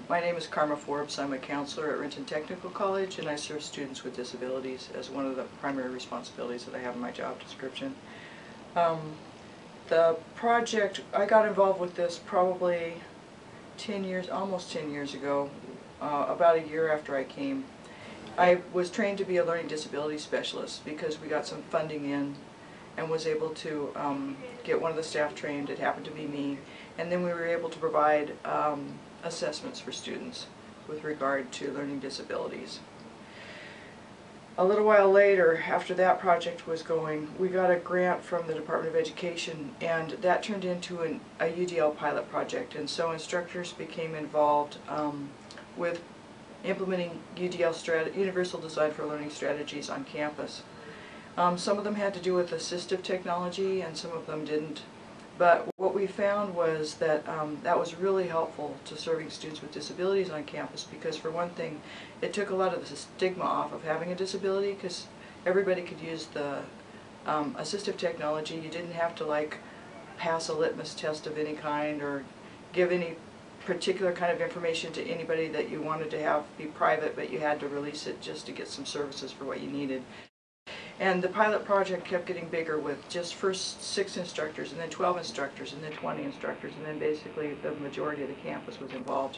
My name is Karma Forbes. I'm a counselor at Renton Technical College, and I serve students with disabilities as one of the primary responsibilities that I have in my job description. The project, I got involved with this probably 10 years, almost 10 years ago, about a year after I came. I was trained to be a learning disability specialist because we got some funding in and was able to get one of the staff trained. It happened to be me. And then we were able to provide assessments for students with regard to learning disabilities. A little while later, after that project was going, we got a grant from the Department of Education, and that turned into a UDL pilot project. And so instructors became involved with implementing UDL Universal Design for Learning strategies on campus. Some of them had to do with assistive technology and some of them didn't. But what we found was that that was really helpful to serving students with disabilities on campus, because for one thing, it took a lot of the stigma off of having a disability, because everybody could use the assistive technology. You didn't have to pass a litmus test of any kind or give any particular kind of information to anybody that you wanted to have be private, but you had to release it just to get some services for what you needed. And the pilot project kept getting bigger with just first 6 instructors, and then 12 instructors, and then 20 instructors, and then basically the majority of the campus was involved.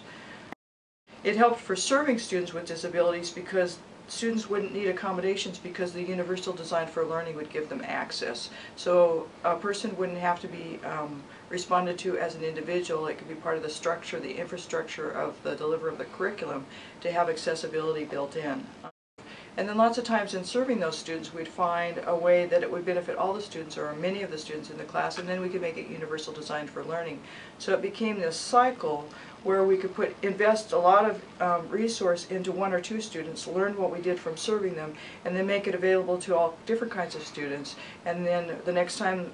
It helped for serving students with disabilities because students wouldn't need accommodations because the Universal Design for Learning would give them access. So a person wouldn't have to be responded to as an individual. It could be part of the structure, the infrastructure of the delivery of the curriculum to have accessibility built in. And then lots of times in serving those students, we'd find a way that it would benefit all the students or many of the students in the class, and then we could make it universal designed for learning. So it became this cycle where we could invest a lot of resource into 1 or 2 students, learn what we did from serving them, and then make it available to all different kinds of students. And then the next time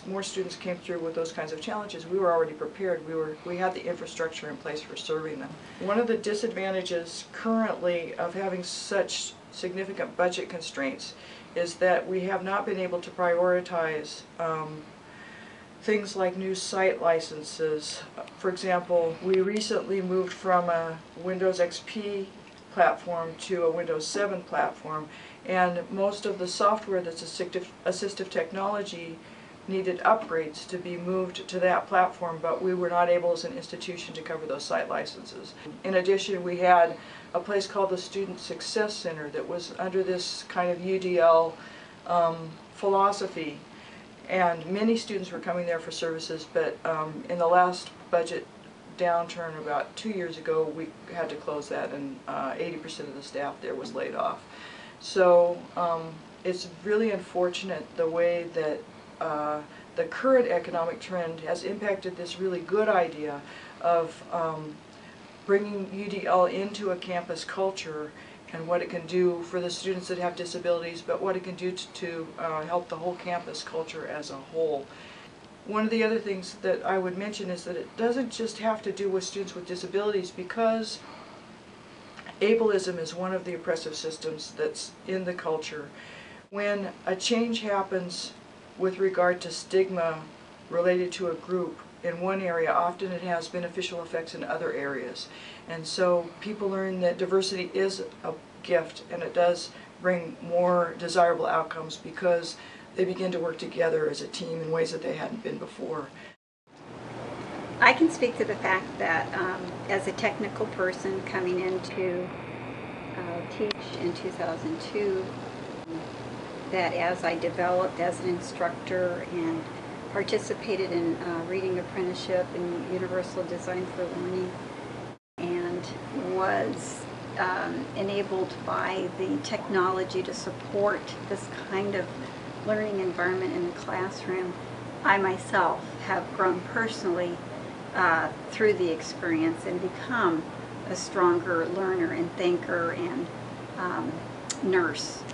more students came through with those kinds of challenges, we were already prepared. We had the infrastructure in place for serving them. One of the disadvantages currently of having such significant budget constraints is that we have not been able to prioritize things like new site licenses. For example, we recently moved from a Windows XP platform to a Windows 7 platform, and most of the software that's assistive technology needed upgrades to be moved to that platform, but we were not able as an institution to cover those site licenses. In addition, we had a place called the Student Success Center that was under this kind of UDL philosophy, and many students were coming there for services, but in the last budget downturn about 2 years ago, we had to close that, and 80% of the staff there was laid off. So it's really unfortunate the way that the current economic trend has impacted this really good idea of bringing UDL into a campus culture and what it can do for the students that have disabilities, but what it can do to help the whole campus culture as a whole. One of the other things that I would mention is that it doesn't just have to do with students with disabilities, because ableism is one of the oppressive systems that's in the culture. When a change happens with regard to stigma related to a group in one area, often it has beneficial effects in other areas. And so people learn that diversity is a gift, and it does bring more desirable outcomes because they begin to work together as a team in ways that they hadn't been before. I can speak to the fact that as a technical person coming in to teach in 2002, that as I developed as an instructor and participated in reading Apprenticeship and Universal Design for Learning, and was enabled by the technology to support this kind of learning environment in the classroom, I myself have grown personally through the experience and become a stronger learner and thinker and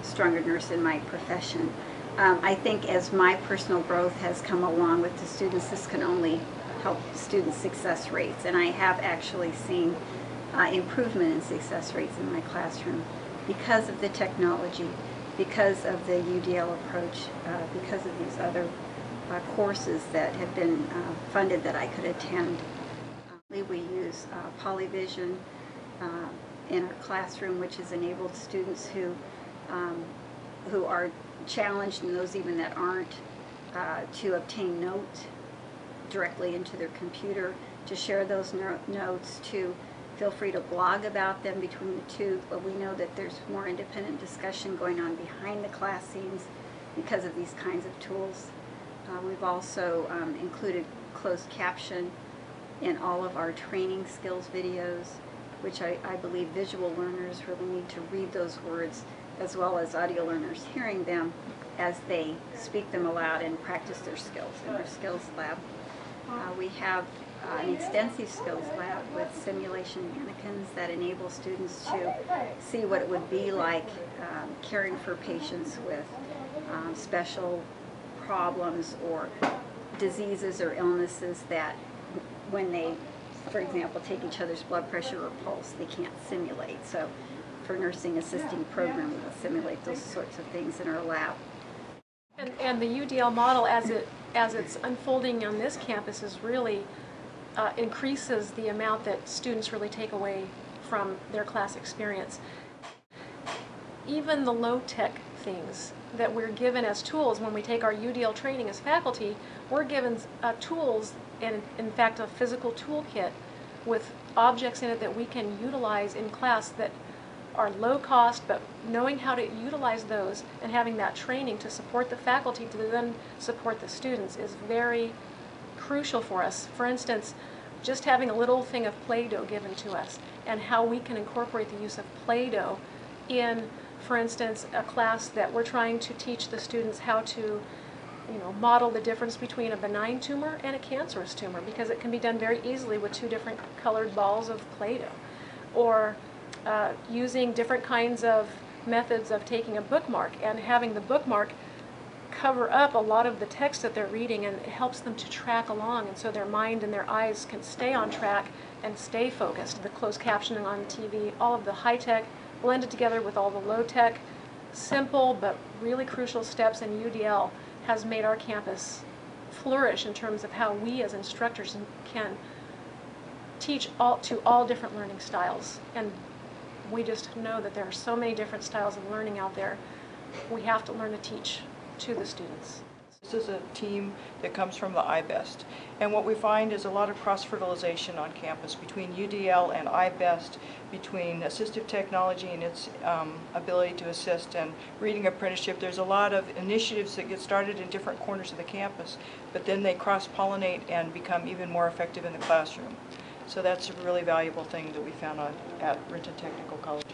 stronger nurse in my profession. I think as my personal growth has come along with the students, this can only help student success rates, and I have actually seen improvement in success rates in my classroom because of the technology, because of the UDL approach, because of these other courses that have been funded that I could attend. We use Polyvision in our classroom, which has enabled students who are challenged, and those even that aren't, to obtain notes directly into their computer, to share those notes, to feel free to blog about them between the two, but we know that there's more independent discussion going on behind the class scenes because of these kinds of tools. We've also included closed caption in all of our training skills videos, which I believe visual learners really need to read those words, as well as audio learners hearing them as they speak them aloud and practice their skills in our skills lab. We have an extensive skills lab with simulation mannequins that enable students to see what it would be like caring for patients with special problems or diseases or illnesses that when they, for example, take each other's blood pressure or pulse, they can't simulate. So for nursing assisting programming, we'll simulate those sorts of things in our lab. And the UDL model, as it's unfolding on this campus, is really increases the amount that students really take away from their class experience. Even the low-tech things that we're given as tools when we take our UDL training as faculty, we're given tools, and in fact a physical toolkit with objects in it that we can utilize in class that are low cost, but knowing how to utilize those and having that training to support the faculty to then support the students is very crucial for us. For instance, just having a little thing of Play-Doh given to us and how we can incorporate the use of Play-Doh in, for instance, a class that we're trying to teach the students how to, model the difference between a benign tumor and a cancerous tumor, because it can be done very easily with two different colored balls of Play-Doh. Or using different kinds of methods of taking a bookmark and having the bookmark cover up a lot of the text that they're reading, and it helps them to track along, and so their mind and their eyes can stay on track and stay focused. The closed captioning on TV, all of the high-tech blended together with all the low-tech, simple but really crucial steps in UDL has made our campus flourish in terms of how we as instructors can teach to all different learning styles. And we just know that there are so many different styles of learning out there. We have to learn to teach to the students. This is a team that comes from the iBest, and what we find is a lot of cross-fertilization on campus between UDL and iBest, between assistive technology and its ability to assist, and reading apprenticeship. There's a lot of initiatives that get started in different corners of the campus, but then they cross-pollinate and become even more effective in the classroom. So that's a really valuable thing that we found at Renton Technical College.